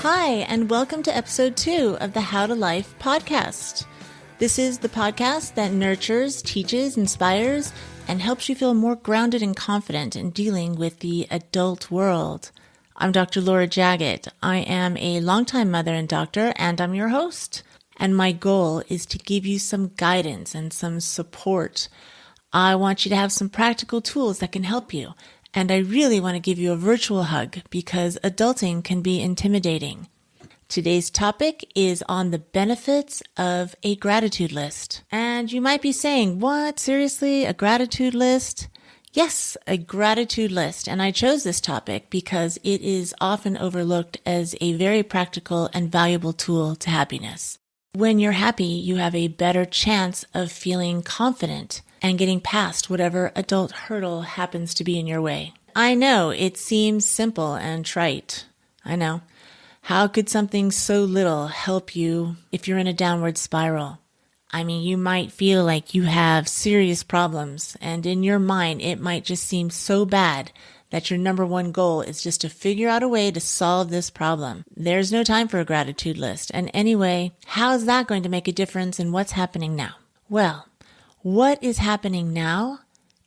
Hi, and welcome to episode 2 of the How to Life podcast. This is the podcast that nurtures, teaches, inspires, and helps you feel more grounded and confident in dealing with the adult world. I'm Dr. Laura Jaget. I am a longtime mother and doctor, and I'm your host. And my goal is to give you some guidance and some support. I want you to have some practical tools that can help you. And I really want to give you a virtual hug because adulting can be intimidating. Today's topic is on the benefits of a gratitude list. And you might be saying, what? Seriously? A gratitude list? Yes, a gratitude list. And I chose this topic because it is often overlooked as a very practical and valuable tool to happiness. When you're happy, you have a better chance of feeling confident and getting past whatever adult hurdle happens to be in your way. I know it seems simple and trite. I know. How could something so little help you if you're in a downward spiral? I mean, you might feel like you have serious problems, and in your mind, it might just seem so bad that your number one goal is just to figure out a way to solve this problem. There's no time for a gratitude list. And anyway, how is that going to make a difference in what's happening now? Well, what is happening now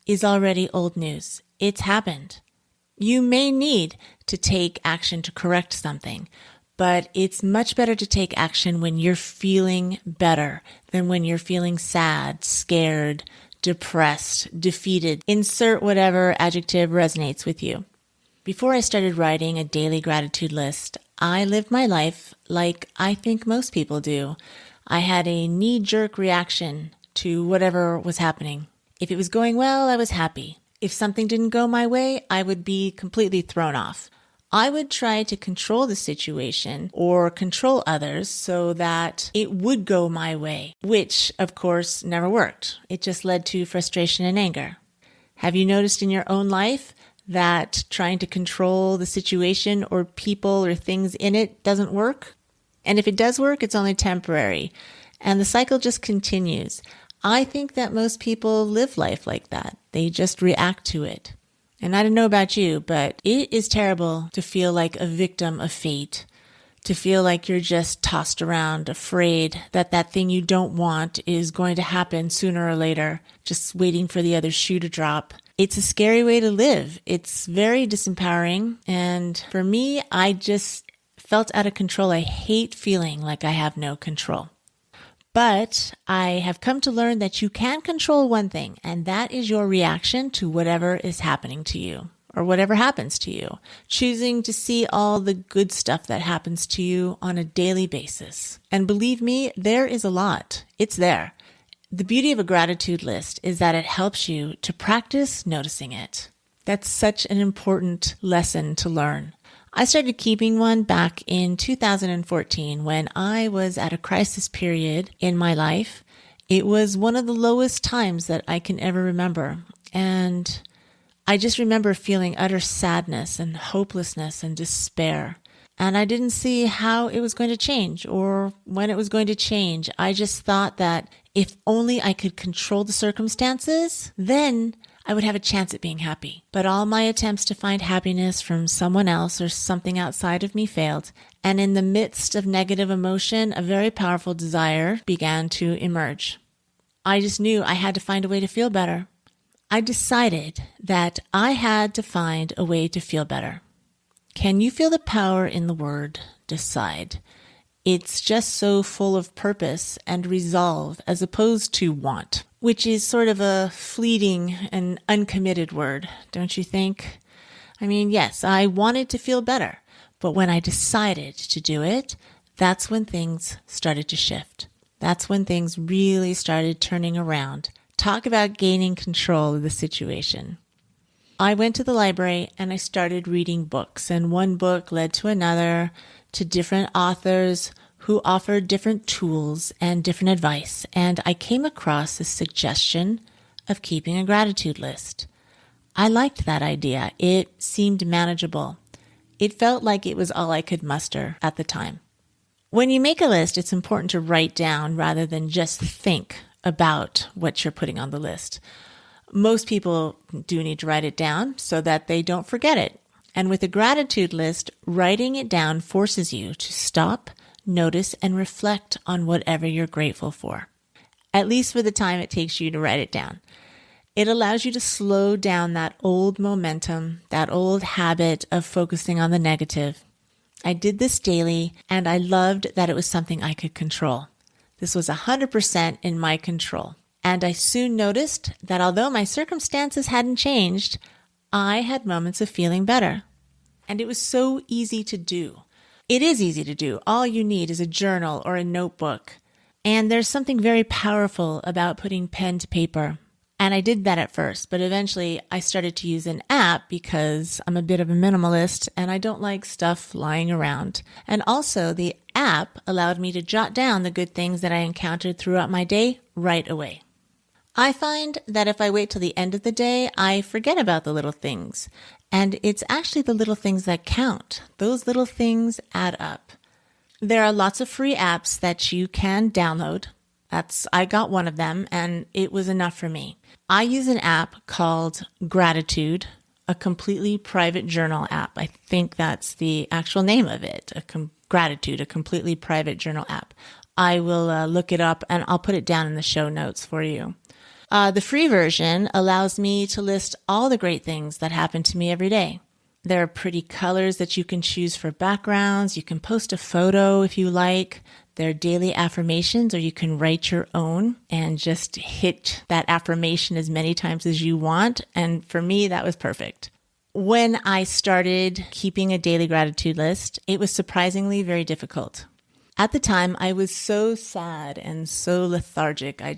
is already old news. It's happened. You may need to take action to correct something, but it's much better to take action when you're feeling better than when you're feeling sad, scared, depressed, defeated. Insert whatever adjective resonates with you. Before I started writing a daily gratitude list, I lived my life like I think most people do. I had a knee-jerk reaction to whatever was happening. If it was going well, I was happy. If something didn't go my way, I would be completely thrown off. I would try to control the situation or control others so that it would go my way, which, of course, never worked. It just led to frustration and anger. Have you noticed in your own life that trying to control the situation or people or things in it doesn't work? And if it does work, it's only temporary, and the cycle just continues. I think that most people live life like that. They just react to it. And I don't know about you, but it is terrible to feel like a victim of fate, to feel like you're just tossed around, afraid that that thing you don't want is going to happen sooner or later, just waiting for the other shoe to drop. It's a scary way to live. It's very disempowering. And for me, I just felt out of control. I hate feeling like I have no control. But I have come to learn that you can control one thing, and that is your reaction to whatever is happening to you or whatever happens to you, choosing to see all the good stuff that happens to you on a daily basis. And believe me, there is a lot. It's there. The beauty of a gratitude list is that it helps you to practice noticing it. That's such an important lesson to learn. I started keeping one back in 2014 when I was at a crisis period in my life. It was one of the lowest times that I can ever remember. And I just remember feeling utter sadness and hopelessness and despair. And I didn't see how it was going to change or when it was going to change. I just thought that if only I could control the circumstances, then I would have a chance at being happy. But all my attempts to find happiness from someone else or something outside of me failed. And in the midst of negative emotion, a very powerful desire began to emerge. I just knew I had to find a way to feel better. I decided that I had to find a way to feel better. Can you feel the power in the word decide? It's just so full of purpose and resolve as opposed to want, which is sort of a fleeting and uncommitted word, don't you think? I mean, yes, I wanted to feel better, but when I decided to do it, that's when things started to shift. That's when things really started turning around. Talk about gaining control of the situation. I went to the library and I started reading books, and one book led to another, to different authors who offered different tools and different advice, and I came across this suggestion of keeping a gratitude list. I liked that idea. It seemed manageable. It felt like it was all I could muster at the time. When you make a list, it's important to write down rather than just think about what you're putting on the list. Most people do need to write it down so that they don't forget it. And with a gratitude list, writing it down forces you to stop, notice, and reflect on whatever you're grateful for, at least for the time it takes you to write it down. It allows you to slow down that old momentum, that old habit of focusing on the negative. I did this daily, and I loved that it was something I could control. This was 100% in my control. And I soon noticed that although my circumstances hadn't changed, I had moments of feeling better. And it was so easy to do. It is easy to do. All you need is a journal or a notebook. And there's something very powerful about putting pen to paper. And I did that at first, but eventually I started to use an app because I'm a bit of a minimalist and I don't like stuff lying around. And also the app allowed me to jot down the good things that I encountered throughout my day right away. I find that if I wait till the end of the day, I forget about the little things. And it's actually the little things that count. Those little things add up. There are lots of free apps that you can download. I got one of them and it was enough for me. I use an app called Gratitude, a completely private journal app. I think that's the actual name of it, Gratitude, a completely private journal app. I will look it up and I'll put it down in the show notes for you. The free version allows me to list all the great things that happen to me every day. There are pretty colors that you can choose for backgrounds. You can post a photo if you like. There are daily affirmations, or you can write your own and just hit that affirmation as many times as you want. And for me, that was perfect. When I started keeping a daily gratitude list, it was surprisingly very difficult. At the time, I was so sad and so lethargic. I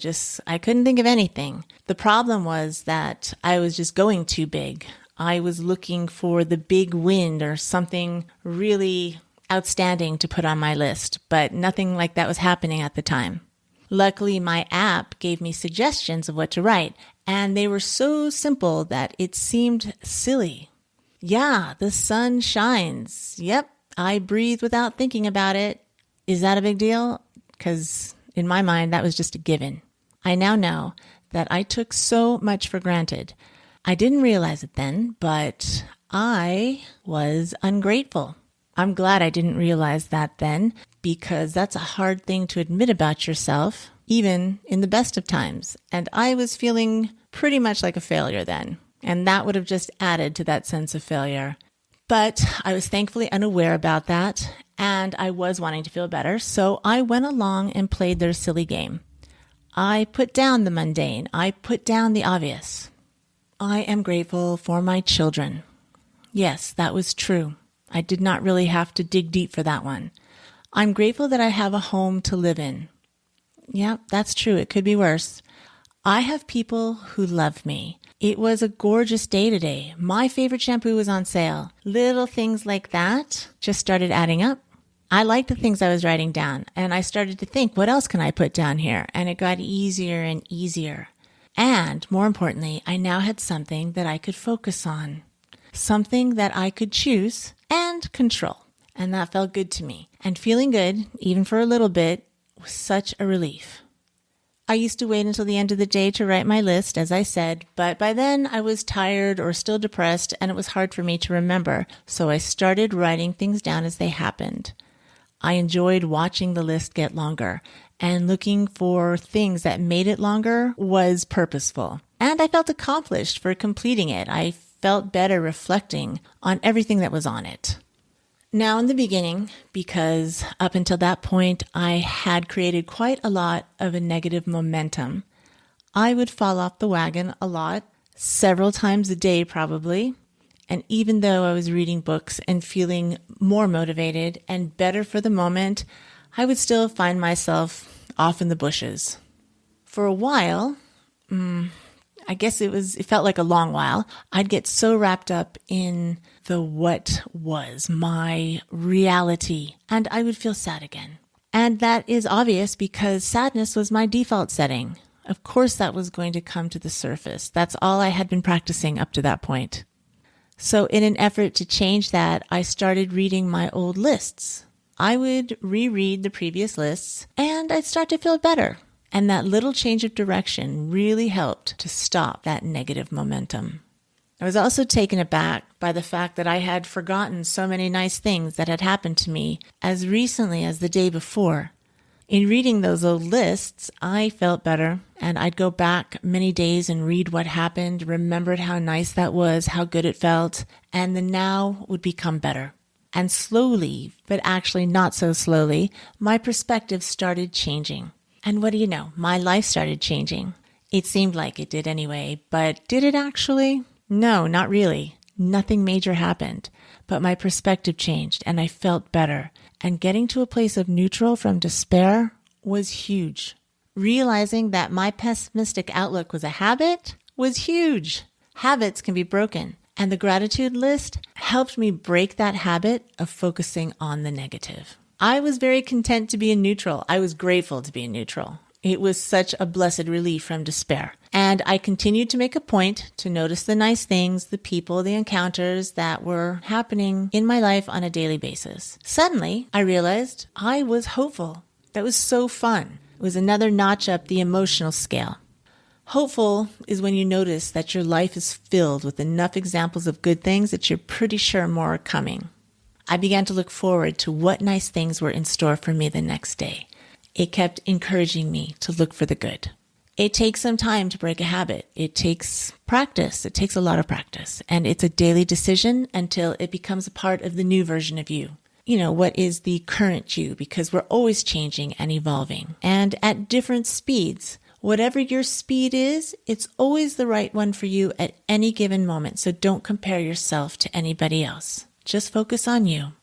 couldn't think of anything. The problem was that I was just going too big. I was looking for the big win or something really outstanding to put on my list, but nothing like that was happening at the time. Luckily, my app gave me suggestions of what to write, and they were so simple that it seemed silly. Yeah, the sun shines. Yep, I breathe without thinking about it. Is that a big deal? Because in my mind, that was just a given. I now know that I took so much for granted. I didn't realize it then, but I was ungrateful. I'm glad I didn't realize that then, because that's a hard thing to admit about yourself, even in the best of times. And I was feeling pretty much like a failure then, and that would have just added to that sense of failure. But I was thankfully unaware about that, and I was wanting to feel better, so I went along and played their silly game. I put down the mundane. I put down the obvious. I am grateful for my children. Yes, that was true. I did not really have to dig deep for that one. I'm grateful that I have a home to live in. Yeah, that's true. It could be worse. I have people who love me. It was a gorgeous day today. My favorite shampoo was on sale. Little things like that just started adding up. I liked the things I was writing down, and I started to think, what else can I put down here? And it got easier and easier. And more importantly, I now had something that I could focus on, something that I could choose and control. And that felt good to me. And feeling good, even for a little bit, was such a relief. I used to wait until the end of the day to write my list, as I said, but by then I was tired or still depressed, and it was hard for me to remember. So I started writing things down as they happened. I enjoyed watching the list get longer, and looking for things that made it longer was purposeful. And I felt accomplished for completing it. I felt better reflecting on everything that was on it. Now in the beginning, because up until that point I had created quite a lot of a negative momentum, I would fall off the wagon a lot, several times a day probably. And even though I was reading books and feeling more motivated and better for the moment, I would still find myself off in the bushes. For a while, I guess it felt like a long while, I'd get so wrapped up in the what was, my reality, and I would feel sad again. And that is obvious because sadness was my default setting. Of course that was going to come to the surface. That's all I had been practicing up to that point. So in an effort to change that, I started reading my old lists. I would reread the previous lists and I'd start to feel better. And that little change of direction really helped to stop that negative momentum. I was also taken aback by the fact that I had forgotten so many nice things that had happened to me as recently as the day before. In reading those old lists, I felt better, and I'd go back many days and read what happened, remembered how nice that was, how good it felt, and the now would become better. And slowly, but actually not so slowly, my perspective started changing. And what do you know? My life started changing. It seemed like it did anyway, but did it actually? No, not really. Nothing major happened, but my perspective changed and I felt better. And getting to a place of neutral from despair was huge. Realizing that my pessimistic outlook was a habit was huge. Habits can be broken, and the gratitude list helped me break that habit of focusing on the negative. I was very content to be in neutral. I was grateful to be in neutral. It was such a blessed relief from despair. And I continued to make a point to notice the nice things, the people, the encounters that were happening in my life on a daily basis. Suddenly, I realized I was hopeful. That was so fun. It was another notch up the emotional scale. Hopeful is when you notice that your life is filled with enough examples of good things that you're pretty sure more are coming. I began to look forward to what nice things were in store for me the next day. It kept encouraging me to look for the good. It takes some time to break a habit. It takes practice. It takes a lot of practice. And it's a daily decision until it becomes a part of the new version of you. You know, what is the current you? Because we're always changing and evolving. And at different speeds. Whatever your speed is, it's always the right one for you at any given moment. So don't compare yourself to anybody else. Just focus on you.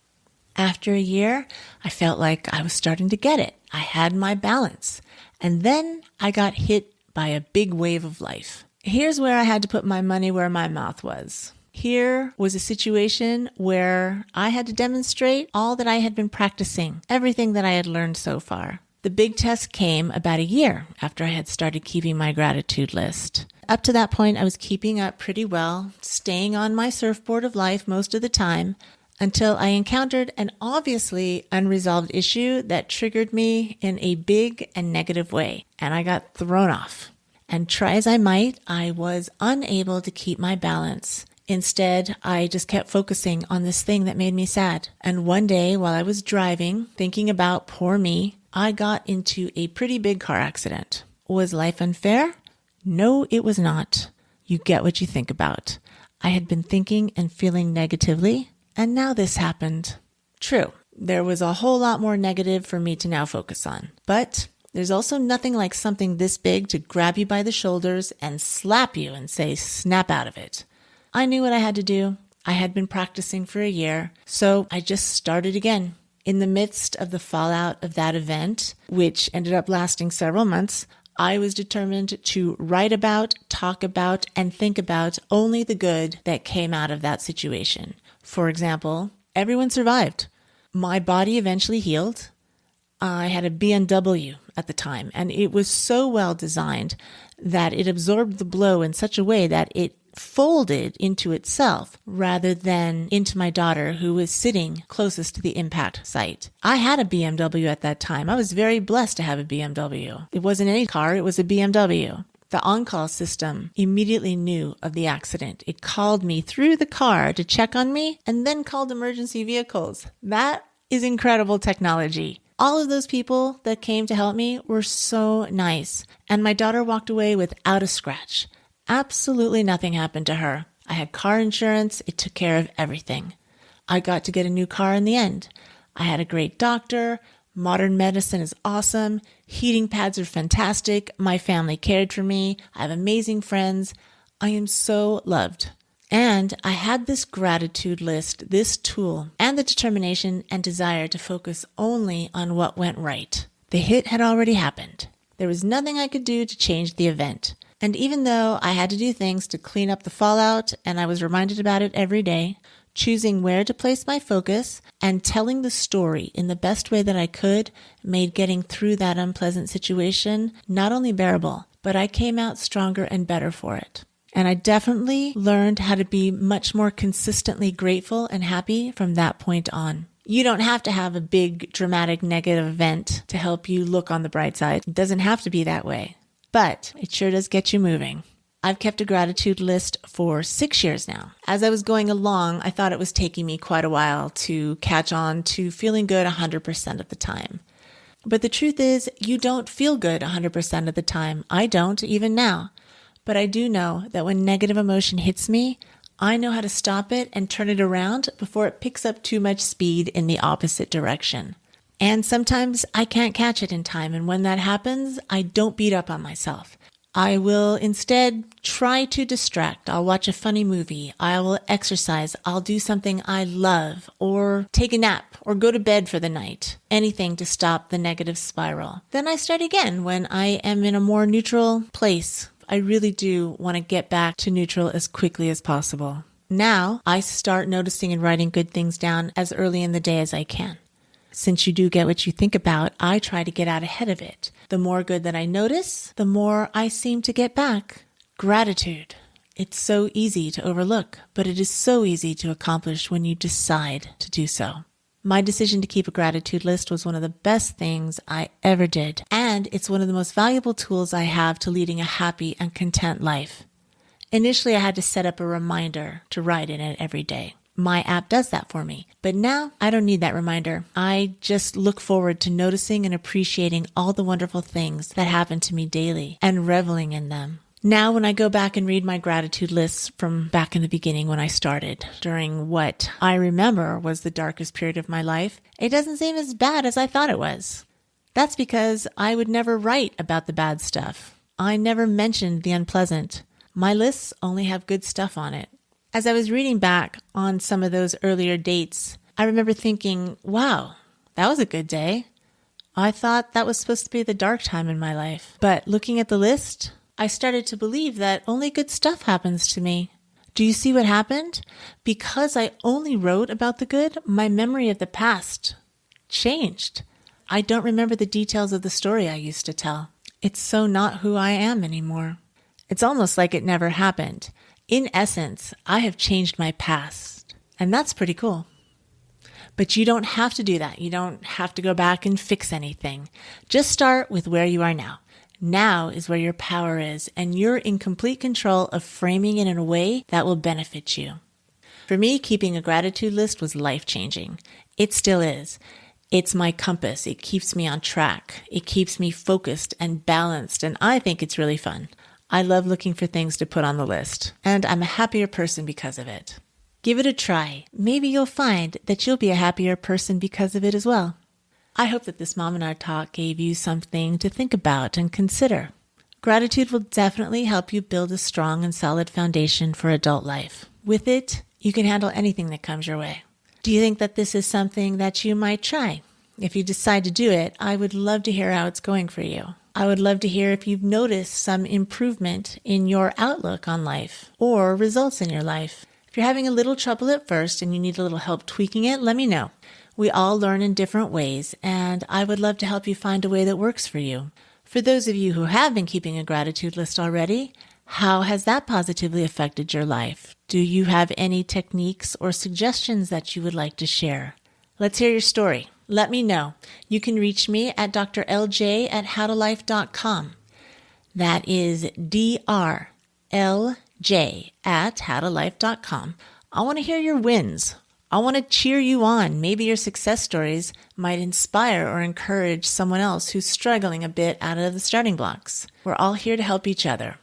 After a year, I felt like I was starting to get it. I had my balance. And then I got hit by a big wave of life. Here's where I had to put my money where my mouth was. Here was a situation where I had to demonstrate all that I had been practicing, everything that I had learned so far. The big test came about a year after I had started keeping my gratitude list. Up to that point, I was keeping up pretty well, staying on my surfboard of life most of the time, until I encountered an obviously unresolved issue that triggered me in a big and negative way, and I got thrown off. And try as I might, I was unable to keep my balance. Instead, I just kept focusing on this thing that made me sad. And one day, while I was driving, thinking about poor me, I got into a pretty big car accident. Was life unfair? No, it was not. You get what you think about. I had been thinking and feeling negatively, and now this happened. True, there was a whole lot more negative for me to now focus on. But there's also nothing like something this big to grab you by the shoulders and slap you and say, snap out of it. I knew what I had to do. I had been practicing for a year, so I just started again. In the midst of the fallout of that event, which ended up lasting several months, I was determined to write about, talk about, and think about only the good that came out of that situation. For example, everyone survived. My body eventually healed. I had a BMW at the time, and it was so well designed that it absorbed the blow in such a way that it folded into itself rather than into my daughter, who was sitting closest to the impact site. I had a BMW at that time. I was very blessed to have a BMW. It wasn't any car, it was a BMW. The on-call system immediately knew of the accident. It called me through the car to check on me and then called emergency vehicles. That is incredible technology. All of those people that came to help me were so nice. And my daughter walked away without a scratch. Absolutely nothing happened to her. I had car insurance. It took care of everything. I got to get a new car in the end. I had a great doctor. Modern medicine is awesome. Heating pads are fantastic. My family cared for me. I have amazing friends. I am so loved. And I had this gratitude list, this tool, and the determination and desire to focus only on what went right. The hit had already happened. There was nothing I could do to change the event. And even though I had to do things to clean up the fallout, and I was reminded about it every day, choosing where to place my focus and telling the story in the best way that I could made getting through that unpleasant situation not only bearable, but I came out stronger and better for it. And I definitely learned how to be much more consistently grateful and happy from that point on. You don't have to have a big, dramatic, negative event to help you look on the bright side. It doesn't have to be that way, but it sure does get you moving. I've kept a gratitude list for 6 years now. As I was going along, I thought it was taking me quite a while to catch on to feeling good 100% of the time. But the truth is, you don't feel good 100% of the time. I don't, even now. But I do know that when negative emotion hits me, I know how to stop it and turn it around before it picks up too much speed in the opposite direction. And sometimes I can't catch it in time, and when that happens, I don't beat up on myself. I will instead try to distract. I'll watch a funny movie. I will exercise. I'll do something I love, or take a nap, or go to bed for the night. Anything to stop the negative spiral. Then I start again when I am in a more neutral place. I really do want to get back to neutral as quickly as possible. Now I start noticing and writing good things down as early in the day as I can. Since you do get what you think about, I try to get out ahead of it. The more good that I notice, the more I seem to get back. Gratitude. It's so easy to overlook, but it is so easy to accomplish when you decide to do so. My decision to keep a gratitude list was one of the best things I ever did, and it's one of the most valuable tools I have to leading a happy and content life. Initially, I had to set up a reminder to write in it every day. My app does that for me. But now I don't need that reminder. I just look forward to noticing and appreciating all the wonderful things that happen to me daily and reveling in them. Now, when I go back and read my gratitude lists from back in the beginning when I started, during what I remember was the darkest period of my life, it doesn't seem as bad as I thought it was. That's because I would never write about the bad stuff. I never mentioned the unpleasant. My lists only have good stuff on it. As I was reading back on some of those earlier dates, I remember thinking, wow, that was a good day. I thought that was supposed to be the dark time in my life. But looking at the list, I started to believe that only good stuff happens to me. Do you see what happened? Because I only wrote about the good, my memory of the past changed. I don't remember the details of the story I used to tell. It's so not who I am anymore. It's almost like it never happened. In essence, I have changed my past, and that's pretty cool. But you don't have to do that. You don't have to go back and fix anything. Just start with where you are now. Now is where your power is, and you're in complete control of framing it in a way that will benefit you. For me, keeping a gratitude list was life-changing. It still is. It's my compass. It keeps me on track. It keeps me focused and balanced, and I think it's really fun. I love looking for things to put on the list, and I'm a happier person because of it. Give it a try. Maybe you'll find that you'll be a happier person because of it as well. I hope that this Mom and Art Talk gave you something to think about and consider. Gratitude will definitely help you build a strong and solid foundation for adult life. With it, you can handle anything that comes your way. Do you think that this is something that you might try? If you decide to do it, I would love to hear how it's going for you. I would love to hear if you've noticed some improvement in your outlook on life or results in your life. If you're having a little trouble at first and you need a little help tweaking it, let me know. We all learn in different ways, and I would love to help you find a way that works for you. For those of you who have been keeping a gratitude list already, how has that positively affected your life? Do you have any techniques or suggestions that you would like to share? Let's hear your story. Let me know. You can reach me at drlj@howtolife.com. That is drlj@howtolife.com. I want to hear your wins. I want to cheer you on. Maybe your success stories might inspire or encourage someone else who's struggling a bit out of the starting blocks. We're all here to help each other.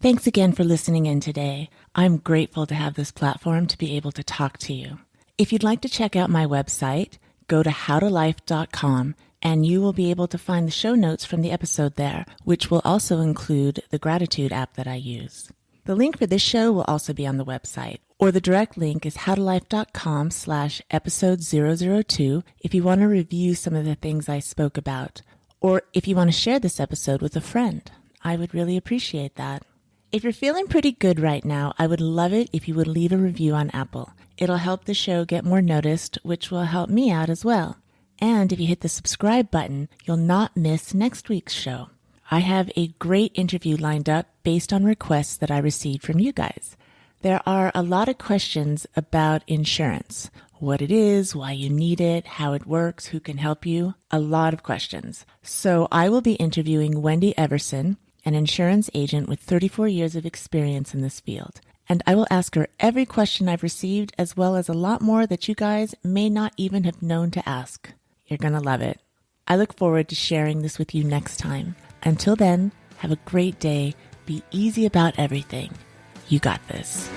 Thanks again for listening in today. I'm grateful to have this platform to be able to talk to you. If you'd like to check out my website, go to howtolife.com and you will be able to find the show notes from the episode there, which will also include the gratitude app that I use. The link for this show will also be on the website, or the direct link is howtolife.com/episode 002 if you want to review some of the things I spoke about, or if you want to share this episode with a friend. I would really appreciate that. If you're feeling pretty good right now, I would love it if you would leave a review on Apple. It'll help the show get more noticed, which will help me out as well. And if you hit the subscribe button, you'll not miss next week's show. I have a great interview lined up based on requests that I received from you guys. There are a lot of questions about insurance, what it is, why you need it, how it works, who can help you, a lot of questions. So I will be interviewing Wendy Everson, an insurance agent with 34 years of experience in this field. And I will ask her every question I've received, as well as a lot more that you guys may not even have known to ask. You're going to love it. I look forward to sharing this with you next time. Until then, have a great day. Be easy about everything. You got this.